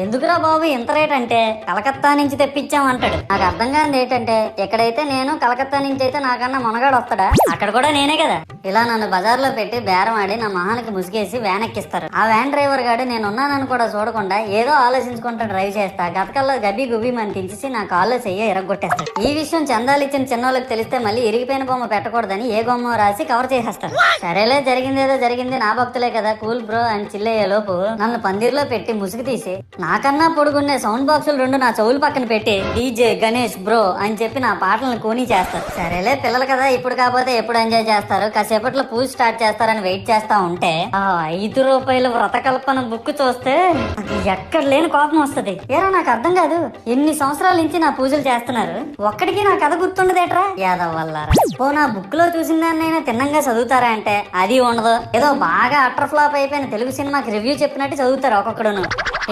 ఎందుకురా బాబు ఇంత రేట్ అంటే కలకత్తా నుంచి తెప్పించాం అంటాడు. నాకు అర్థం కానిది ఏంటంటే ఎక్కడైతే నేను కలకత్తా నుంచి అయితే నాకన్నా మునగాడు వస్తాడా, అక్కడ కూడా నేనే కదా. ఇలా నన్ను బజార్లో పెట్టి బేరం ఆడి నా మొహానికి ముసుగేసి వ్యాన్ ఎక్కిస్తారు. ఆ వ్యాన్ డ్రైవర్ గాడు నేను ఉన్నానని కూడా చూడకుండా ఏదో ఆలోచించుకుంటా డ్రైవ్ చేస్తా గతకల్లో గబి గుబి అని తెంచేసి నా కాల్లో చెయ్యి ఇరగొట్టేస్తాడు. ఈ విషయం చందాలు ఇచ్చిన చిన్నోళ్ళకి తెలిస్తే మళ్ళీ ఇరిగిపోయిన బొమ్మ పెట్టకూడదని ఏ బొమ్మ రాసి కవర్ చేసేస్తారు. సరేలే జరిగిందేదో జరిగింది, నా భక్తులే కదా కూల్ బ్రో అని చిల్లయ్యే లోపు నన్ను పందిర్లో పెట్టి ముసుగు తీసి నాకన్నా పొడుగున్నే సౌండ్ బాక్సులు 2 నా చెవులు పక్కన పెట్టి డీజే గణేష్ బ్రో అని చెప్పి నా పాటలను కూనీ చేస్తారు. సరేలే పిల్లలు కదా ఇప్పుడు కాకపోతే ఎప్పుడు ఎంజాయ్ చేస్తారు, కాసేపట్లో పూజ స్టార్ట్ చేస్తారని వెయిట్ చేస్తా ఉంటే ఆ 5 రూపాయల వ్రతకల్పన బుక్ చూస్తే అది ఎక్కడ లేని కోపం వస్తుంది. ఏరా నాకు అర్థం కాదు, ఎన్ని సంవత్సరాల నుంచి నా పూజలు చేస్తున్నారు, ఒక్కడికి నా కథ గుర్తుండదేట్రా యాదవ్ వల్లారా. ఓ నా బుక్ లో చూసిన దాన్నైనా తిన్నంగా చదువుతారా అంటే అది ఉండదు. ఏదో బాగా అటర్ ఫ్లాప్ అయిపోయిన తెలుగు సినిమాకి రివ్యూ చెప్పినట్టు చదువుతారు ఒక్కొక్కడును.